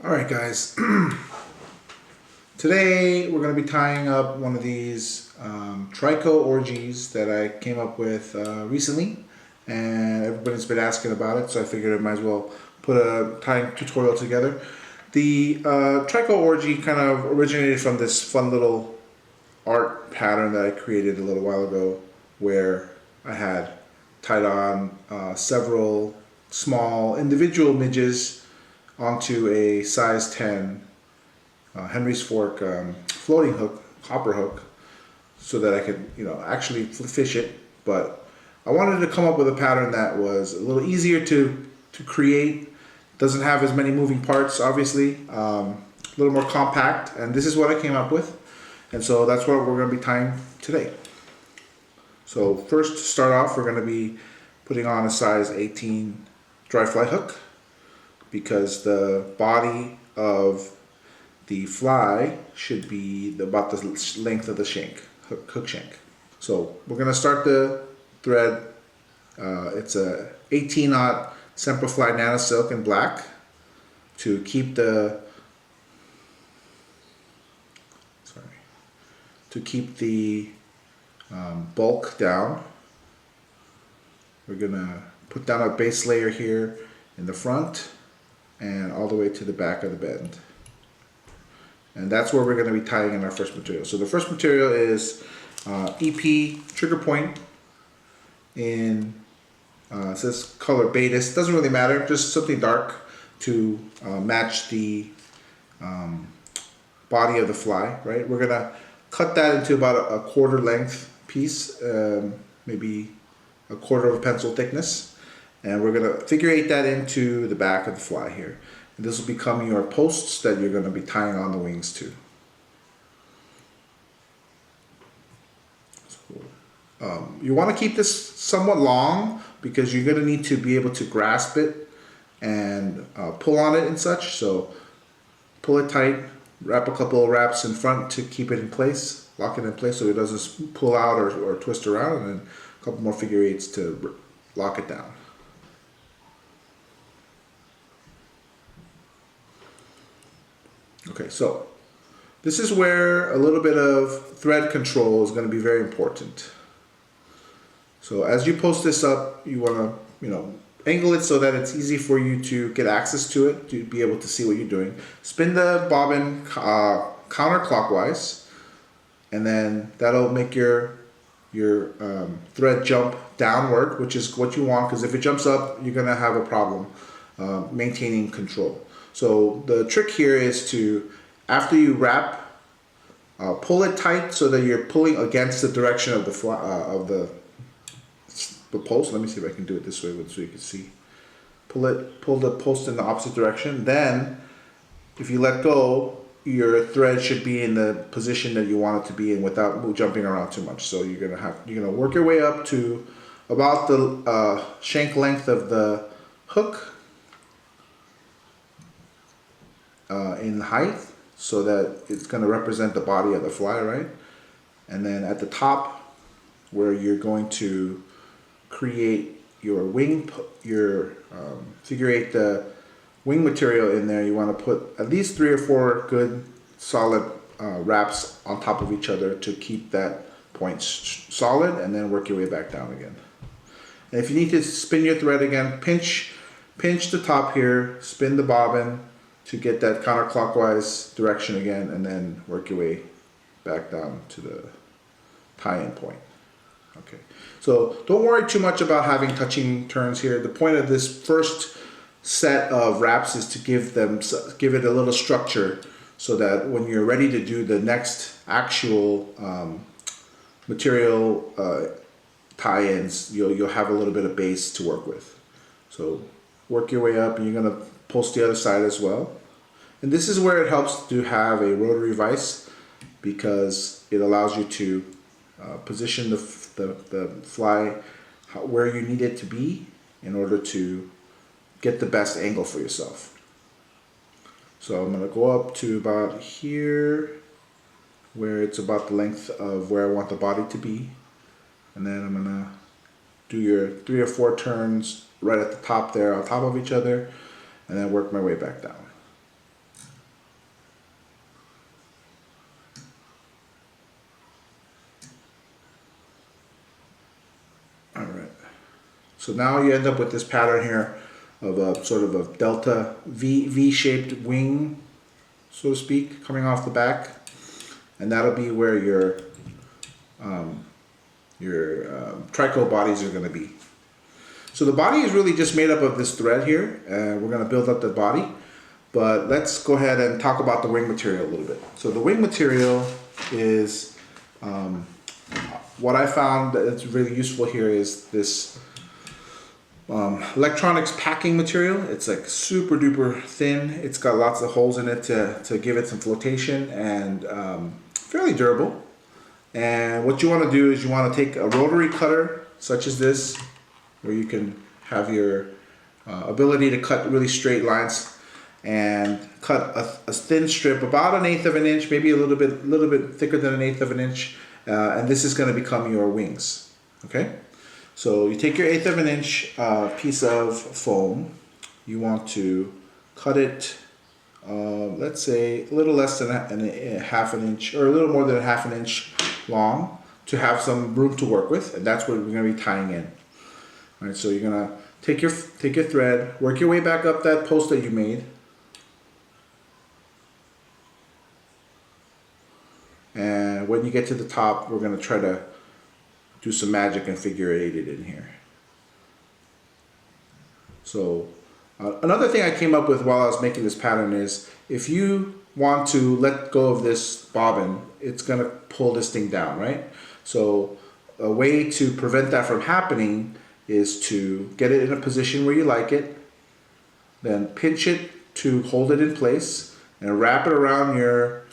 Alright guys, today we're going to be tying up one of these Trico Orgies that I came up with recently, and everybody's been asking about it, so I figured I might as well put a tying tutorial together. The Trico Orgy kind of originated from this fun little art pattern that I created a little while ago, where I had tied on several small individual midges onto a size 10 Henry's fork floating hook, hopper hook, so that I could, actually fish it. But I wanted to come up with a pattern that was a little easier to create, doesn't have as many moving parts, obviously, a little more compact, and this is what I came up with. And so that's what we're going to be tying today. So first, to start off, we're going to be putting on a size 18 Dryfly hook, because the body of the fly should be about the length of the shank, hook shank. So we're going to start the thread. It's a 18-aught Semperfli Nano Silk in black to keep the bulk down. We're going to put down a base layer here in the front and all the way to the back of the bend. And that's where we're going to be tying in our first material. So the first material is EP trigger point in, it says color Betis, doesn't really matter, just something dark to match the body of the fly, right? We're going to cut that into about a quarter length piece, maybe a quarter of a pencil thickness. And we're going to figure eight that into the back of the fly here. And this will become your posts that you're going to be tying on the wings to. So, you want to keep this somewhat long because you're going to need to be able to grasp it and pull on it and such. So pull it tight, wrap a couple of wraps in front to keep it in place, lock it in place so it doesn't pull out or twist around, and then a couple more figure eights to lock it down. Okay, so this is where a little bit of thread control is going to be very important. So as you post this up, you want to, angle it so that it's easy for you to get access to it, to be able to see what you're doing. Spin the bobbin counterclockwise, and then that'll make your thread jump downward, which is what you want, because if it jumps up, you're going to have a problem maintaining control. So the trick here is to, after you wrap, pull it tight so that you're pulling against the direction of the post. Let me see if I can do it this way so you can see. Pull the post in the opposite direction. Then, if you let go, your thread should be in the position that you want it to be in without jumping around too much. So you're gonna work your way up to about the shank length of the hook. In height, so that it's going to represent the body of the fly, right? And then at the top, where you're going to create your wing, figure eight the wing material in there, you want to put at least 3 or 4 good solid wraps on top of each other to keep that point solid, and then work your way back down again. And if you need to spin your thread again, pinch the top here, spin the bobbin to get that counterclockwise direction again, and then work your way back down to the tie-in point. Okay, so don't worry too much about having touching turns here. The point of this first set of wraps is to give it a little structure, so that when you're ready to do the next actual material tie-ins, you'll have a little bit of base to work with. So work your way up, and you're going to post the other side as well. And this is where it helps to have a rotary vise, because it allows you to position the fly where you need it to be in order to get the best angle for yourself. So I'm going to go up to about here, where it's about the length of where I want the body to be. And then I'm going to do your 3 or 4 turns right at the top there on top of each other, and then work my way back down. So now you end up with this pattern here of a sort of a delta V-shaped wing, so to speak, coming off the back, and that'll be where your trico bodies are going to be. So the body is really just made up of this thread here, and we're going to build up the body. But let's go ahead and talk about the wing material a little bit. So the wing material is, what I found that's really useful here is this electronics packing material. It's like super duper thin. It's got lots of holes in it to give it some flotation, and fairly durable. And what you want to do is you want to take a rotary cutter such as this, where you can have your ability to cut really straight lines, and cut a thin strip about 1/8 of an inch, maybe a little bit thicker than 1/8 of an inch, and this is going to become your wings. Okay, so you take your 1/8 of an inch piece of foam. You want to cut it, let's say a little less than a half an inch, or a little more than a half an inch long, to have some room to work with, and that's what we're going to be tying in. All right, so you're going to take your thread, work your way back up that post that you made, and when you get to the top, we're going to try to do some magic and figure eight it in here. So another thing I came up with while I was making this pattern is, if you want to let go of this bobbin, it's going to pull this thing down, right? So a way to prevent that from happening is to get it in a position where you like it, then pinch it to hold it in place, and wrap it around your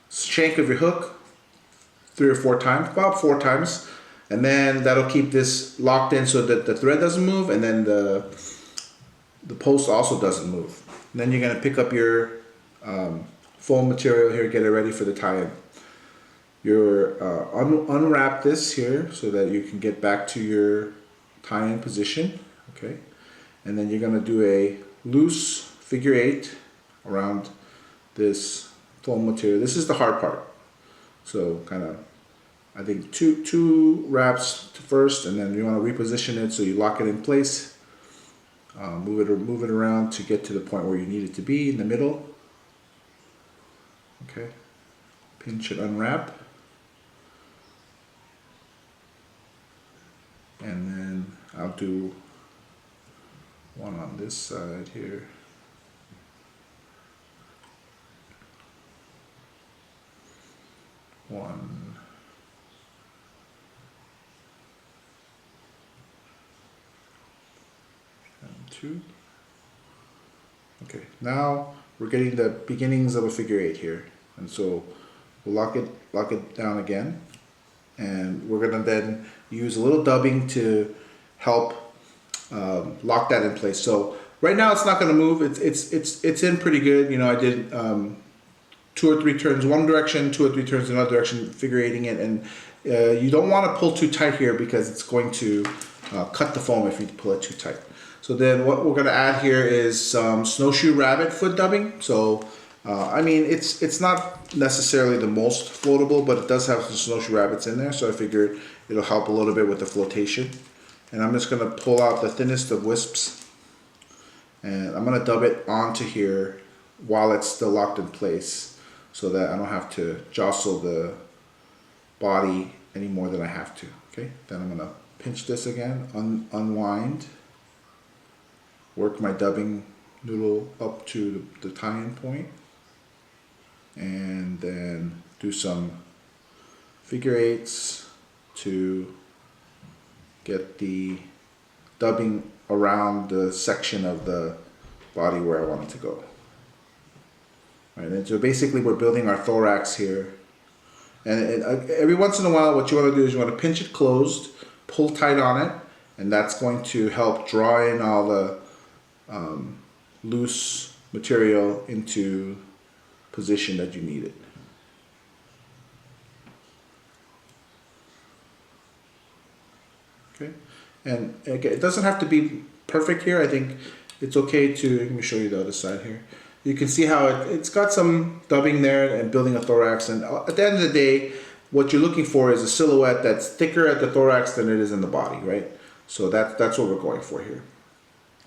shank of your hook 3 or 4 times, about 4 times, and then that'll keep this locked in so that the thread doesn't move, and then the post also doesn't move. And then you're going to pick up your foam material here, get it ready for the tie-in. You're unwrap this here so that you can get back to your tie-in position, okay? And then you're going to do a loose figure 8 around this foam material. This is the hard part. So kind of, I think two wraps first, and then you want to reposition it so you lock it in place. Move it around to get to the point where you need it to be in the middle. Okay, pinch and unwrap, and then I'll do one on this side here. One. And 2. Okay, now we're getting the beginnings of a figure 8 here, and so we'll lock it down again, and we're gonna then use a little dubbing to help lock that in place. So right now it's not gonna move. It's in pretty good. You know, I did 2 or 3 turns one direction, 2 or 3 turns another direction, figure eighting it, and you don't want to pull too tight here because it's going to cut the foam if you pull it too tight. So then what we're going to add here is some snowshoe rabbit foot dubbing. So I mean, it's not necessarily the most floatable, but it does have some snowshoe rabbits in there, so I figured it'll help a little bit with the flotation. And I'm just going to pull out the thinnest of wisps, and I'm going to dub it onto here while it's still locked in place, so that I don't have to jostle the body any more than I have to. Okay, then I'm gonna pinch this again, unwind, work my dubbing noodle up to the tie-in point, and then do some figure 8s to get the dubbing around the section of the body where I want it to go. Right, and so basically we're building our thorax here, and every once in a while what you want to do is you want to pinch it closed, pull tight on it, and that's going to help draw in all the loose material into position that you need it. Okay, and again, it doesn't have to be perfect here. I think it's okay to, let me show you the other side here. You can see how it's got some dubbing there and building a thorax, and at the end of the day what you're looking for is a silhouette that's thicker at the thorax than it is in the body, right? So that's what we're going for here.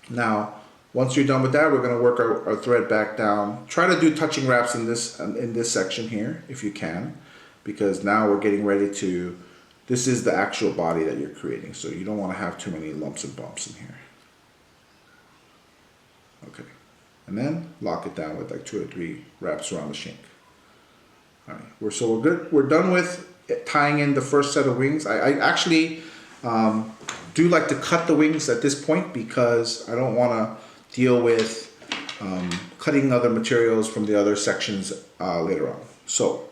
Now, once you're done with that, we're going to work our thread back down. Try to do touching wraps in this section here if you can, because now we're getting ready to, this is the actual body that you're creating, so you don't want to have too many lumps and bumps in here. Okay, and then lock it down with like 2 or 3 wraps around the shank. All right, we're good. We're done with tying in the first set of wings. I actually do like to cut the wings at this point because I don't want to deal with cutting other materials from the other sections later on. So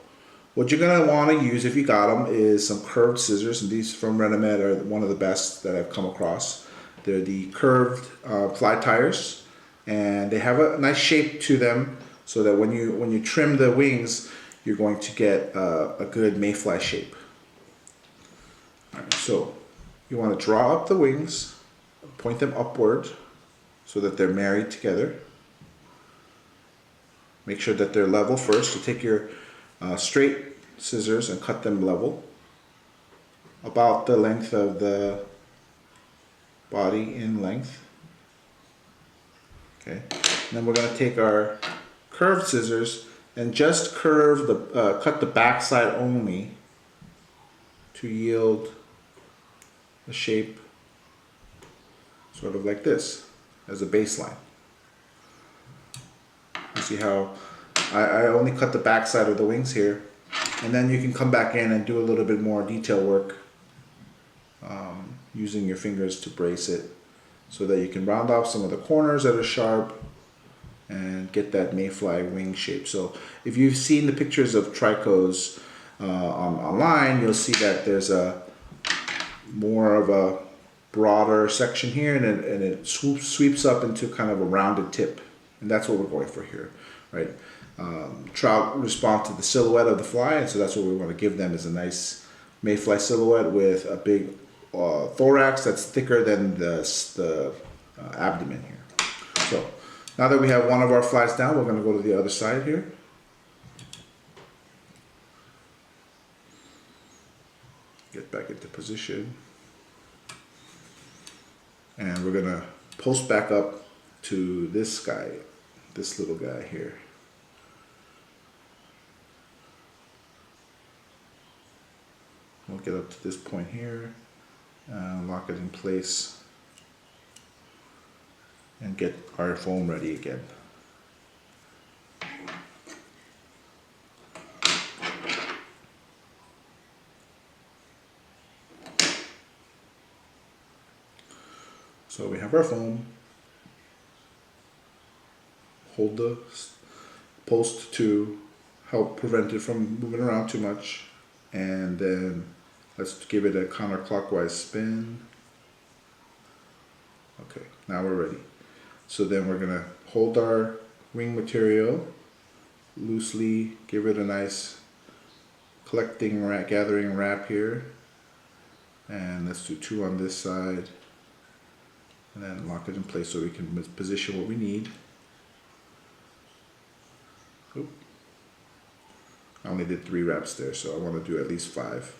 what you're going to want to use if you got them is some curved scissors, and these from Renomet are one of the best that I've come across. They're the curved fly tires, and they have a nice shape to them so that when you trim the wings, you're going to get a good mayfly shape. All right, so you want to draw up the wings, point them upward so that they're married together. Make sure that they're level first. So take your straight scissors and cut them level, about the length of the body in length. Okay, and then we're going to take our curved scissors and just curve the cut the back side only to yield a shape sort of like this as a baseline. You see how I only cut the back side of the wings here, and then you can come back in and do a little bit more detail work using your fingers to brace it so that you can round off some of the corners that are sharp and get that mayfly wing shape. So if you've seen the pictures of Tricos online, you'll see that there's a more of a broader section here, and it sweeps up into kind of a rounded tip, and that's what we're going for here, right? Trout respond to the silhouette of the fly, and so that's what we want to give them, is a nice mayfly silhouette with a big thorax that's thicker than the abdomen here. So now that we have one of our flies down, we're going to go to the other side here. Get back into position. And we're going to post back up to this guy, this little guy here. We'll get up to this point here, lock it in place, and get our foam ready again. So we have our foam. Hold the post to help prevent it from moving around too much, and then let's give it a counterclockwise spin. Okay, now we're ready. So then we're gonna hold our wing material loosely, give it a nice gathering wrap here, and let's do 2 on this side, and then lock it in place so we can position what we need. Oop. I only did 3 wraps there, so I want to do at least 5.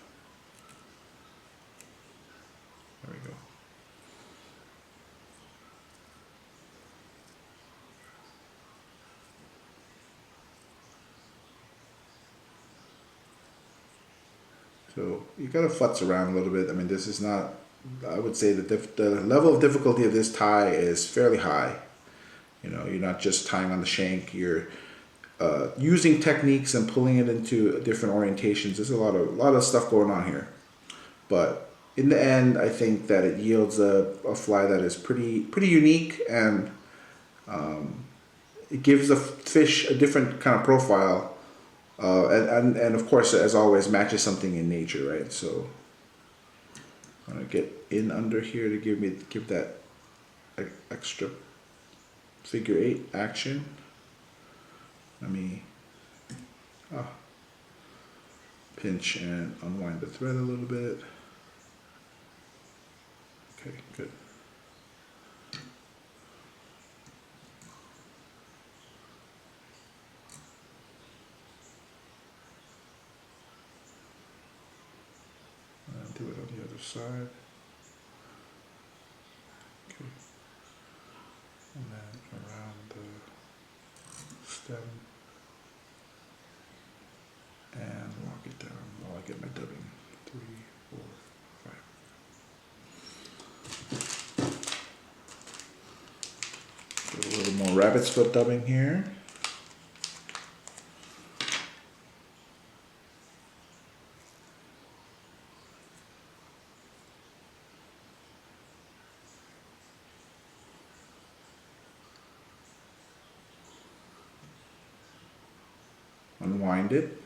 There we go. So you gotta futz around a little bit. I mean, this is not, I would say that the level of difficulty of this tie is fairly high. You know, you're not just tying on the shank, you're using techniques and pulling it into different orientations. There's a lot of stuff going on here. But in the end, I think that it yields a fly that is pretty unique, and it gives the fish a different kind of profile. And of course, as always, matches something in nature, right? So I'm gonna get in under here to give that extra figure 8 action. Let me pinch and unwind the thread a little bit. Okay, good. Do it on the other side. stem and lock it down while I get my dubbing. 3, 4, 5. A little more rabbit's foot dubbing here. Unwind it,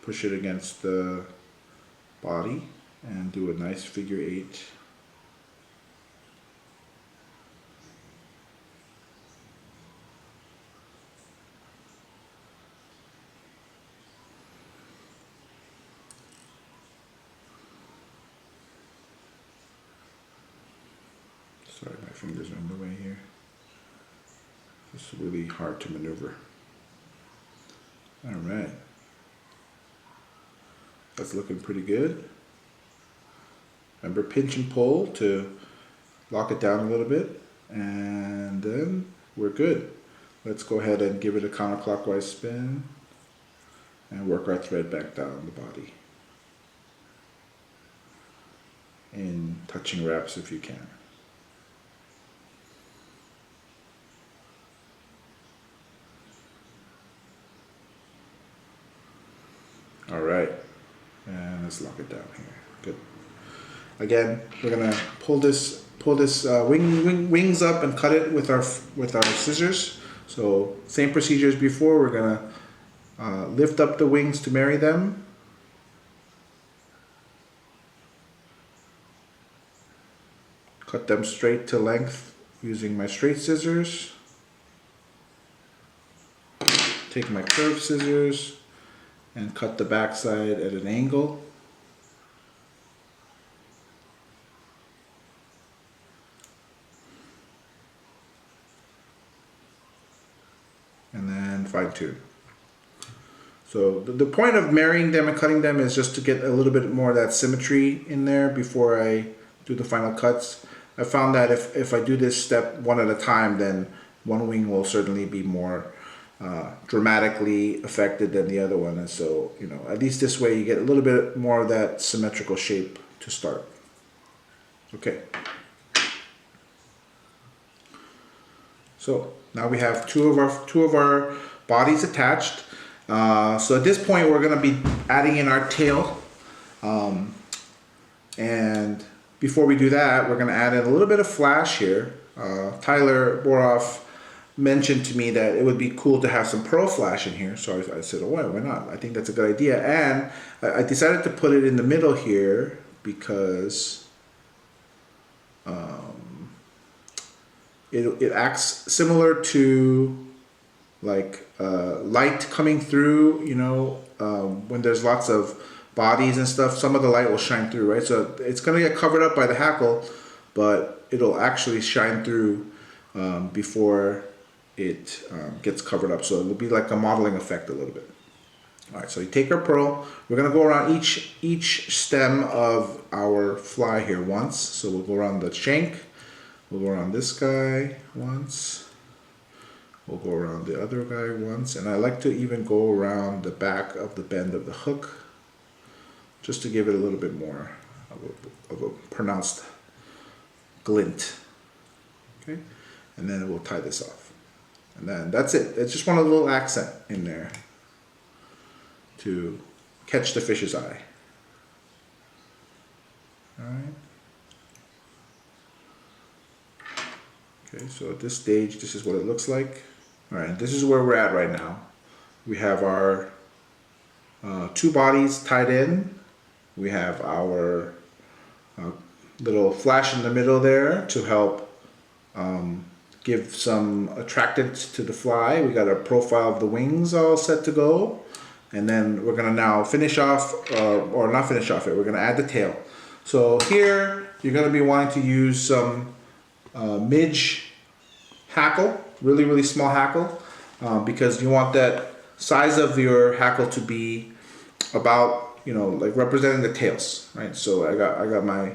push it against the body and do a nice figure 8. Sorry, my fingers are in the way here. It's really hard to maneuver. All right, that's looking pretty good. Remember, pinch and pull to lock it down a little bit, and then we're good. Let's go ahead and give it a counterclockwise spin and work our thread back down the body in touching wraps if you can. All right, and let's lock it down here. Good. Again, we're gonna pull this wings up and cut it with our scissors. So same procedure as before. We're gonna lift up the wings to marry them. Cut them straight to length using my straight scissors. Take my curved scissors and cut the backside at an angle. And then fine tune. So the point of marrying them and cutting them is just to get a little bit more of that symmetry in there before I do the final cuts. I found that if I do this step one at a time, then one wing will certainly be more dramatically affected than the other one, and so at least this way you get a little bit more of that symmetrical shape to start. Okay, so now we have two of our bodies attached. So at this point we're going to be adding in our tail, and before we do that we're going to add in a little bit of flash here. Tyler Boroff mentioned to me that it would be cool to have some pearl flash in here, so I said, oh, why not? I think that's a good idea, and I decided to put it in the middle here because it acts similar to like light coming through, when there's lots of bodies and stuff, some of the light will shine through, right? So it's gonna get covered up by the hackle, but it'll actually shine through before it gets covered up. So it'll be like a modeling effect a little bit. All right, so you take our pearl. We're gonna go around each stem of our fly here once. So we'll go around the shank. We'll go around this guy once. We'll go around the other guy once. And I like to even go around the back of the bend of the hook, just to give it a little bit more of a pronounced glint. Okay, and then we'll tie this off. And then that's it. I just want a little accent in there to catch the fish's eye. All right. Okay, so at this stage, this is what it looks like. All right, this is where we're at right now. We have our two bodies tied in. We have our little flash in the middle there to help give some attractants to the fly. We got our profile of the wings all set to go. And then we're gonna now finish off, or not finish off it, we're gonna add the tail. So here, you're gonna be wanting to use some midge hackle, really, really small hackle, because you want that size of your hackle to be about, like representing the tails, right? So I got my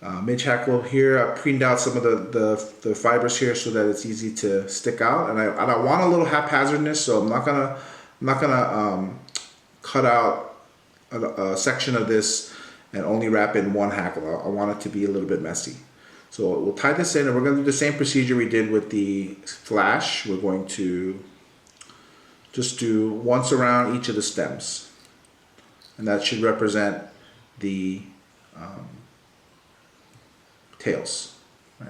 midge hackle here. I preened out some of the fibers here so that it's easy to stick out, and I want a little haphazardness, so I'm not gonna cut out a section of this and only wrap in one hackle. I want it to be a little bit messy. So we'll tie this in, and we're going to do the same procedure we did with the flash. We're going to just do once around each of the stems, and that should represent the tails, right?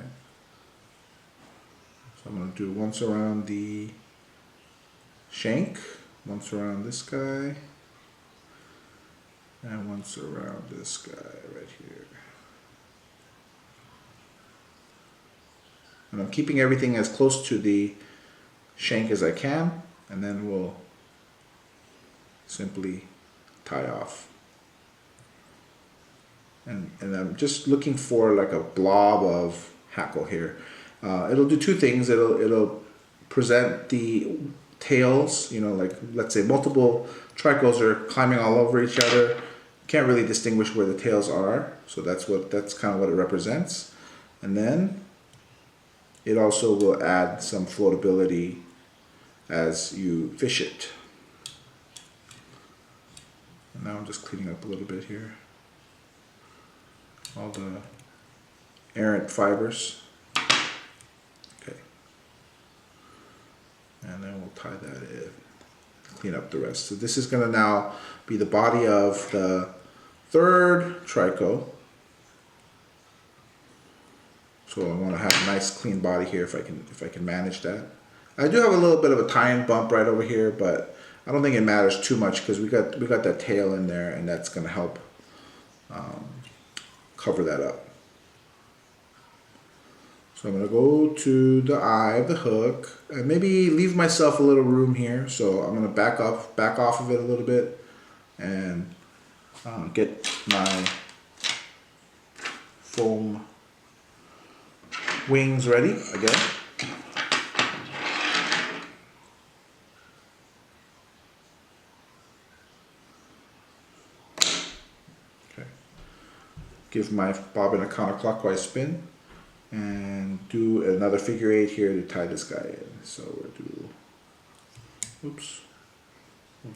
So I'm going to do once around the shank, once around this guy, and once around this guy right here. And I'm keeping everything as close to the shank as I can, and then we'll simply tie off. And I'm just looking for like a blob of hackle here. It'll do two things. It'll present the tails, you know, like let's say multiple tricos are climbing all over each other. Can't really distinguish where the tails are, so that's kind of what it represents. And then it also will add some floatability as you fish it. And now I'm just cleaning up a little bit here. All the errant fibers. Okay. And then we'll tie that in. Clean up the rest. So this is going to now be the body of the third trico. So I want to have a nice clean body here if I can manage that. I do have a little bit of a tie-in bump right over here, but I don't think it matters too much because we got that tail in there, and that's going to help cover that up. So I'm going to go to the eye of the hook and maybe leave myself a little room here. So I'm going to back off of it a little bit and get my foam wings ready again. Okay. Give my bobbin a counterclockwise spin and do another figure eight here to tie this guy in. So we'll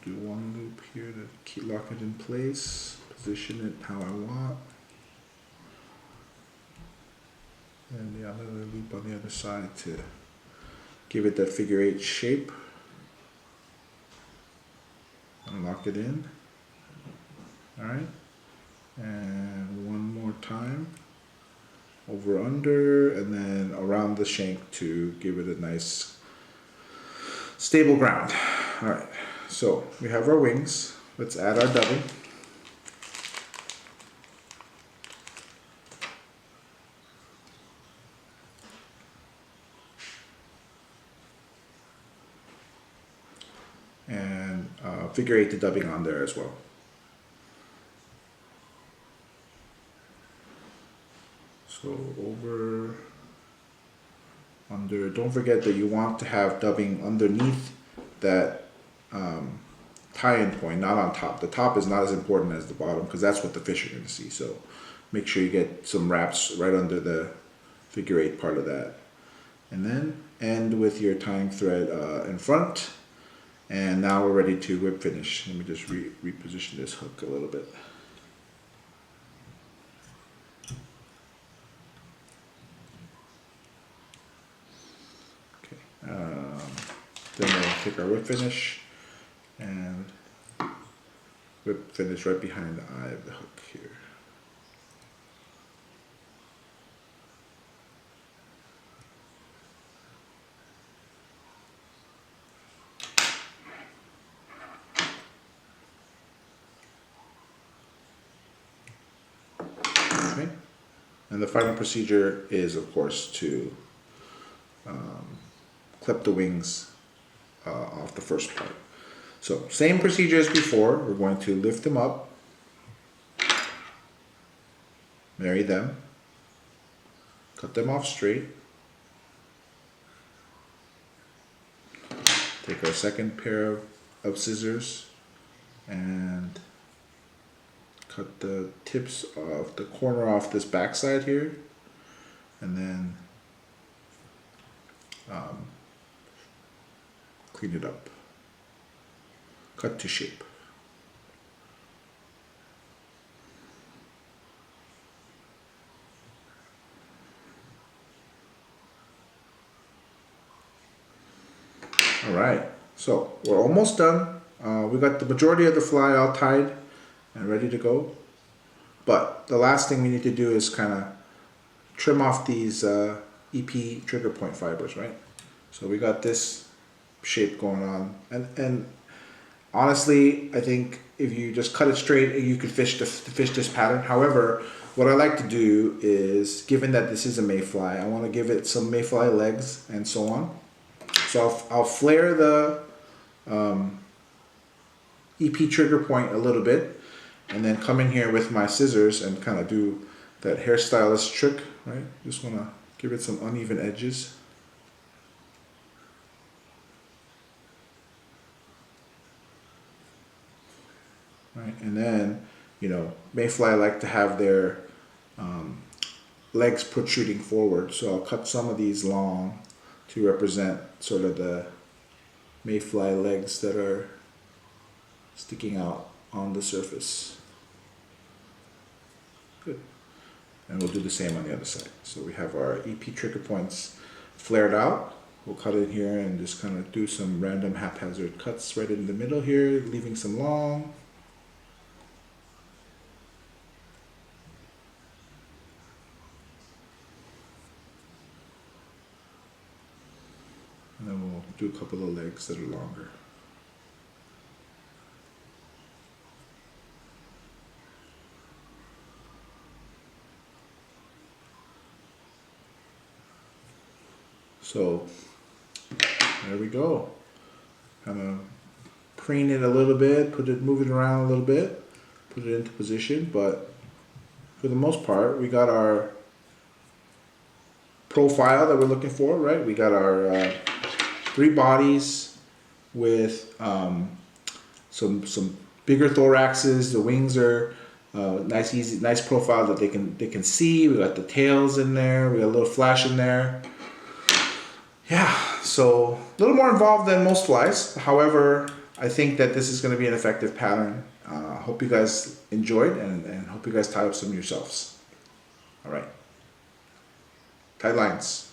do one loop here to lock it in place, position it how I want. And the other loop on the other side to give it that figure eight shape. And lock it in. Alright. And one more time. Over under, and then around the shank to give it a nice stable ground. Alright. So we have our wings. Let's add our dubbing. And figure eight the dubbing on there as well. So over, under, don't forget that you want to have dubbing underneath that tie-in point, not on top. The top is not as important as the bottom because that's what the fish are going to see. So make sure you get some wraps right under the figure eight part of that. And then end with your tying thread in front. And now we're ready to whip finish. Let me just reposition this hook a little bit. Then we'll take our whip finish and whip finish right behind the eye of the hook here. Okay. And the final procedure is, of course, to clip the wings off the first part. So same procedure as before. We're going to lift them up, marry them, cut them off straight, take our second pair of scissors and cut the tips of the corner off this backside here, and then clean it up. Cut to shape. All right, so we're almost done. We got the majority of the fly all tied and ready to go. But the last thing we need to do is kind of trim off these EP trigger point fibers, right? So we got this shape going on, and honestly, I think if you just cut it straight, you could fish this pattern. However, what I like to do is, given that this is a mayfly, I want to give it some mayfly legs and so on. So I'll flare the EP trigger point a little bit, and then come in here with my scissors and kind of do that hairstylist trick, right? Just want to give it some uneven edges. Right, and then, you know, mayfly like to have their legs protruding forward, so I'll cut some of these long to represent sort of the mayfly legs that are sticking out on the surface. Good. And we'll do the same on the other side. So we have our EP trigger points flared out. We'll cut it here and just kind of do some random haphazard cuts right in the middle here, leaving some long. And then we'll do a couple of legs that are longer. So there we go. Kind of preen it a little bit, move it around a little bit, put it into position, but for the most part, we got our profile that we're looking for, right? We got our 3 bodies with some bigger thoraxes. The wings are nice profile that they can see. We got the tails in there. We got a little flash in there. Yeah, so a little more involved than most flies. However, I think that this is going to be an effective pattern. Hope you guys enjoyed, and hope you guys tie up some yourselves. All right, tight lines.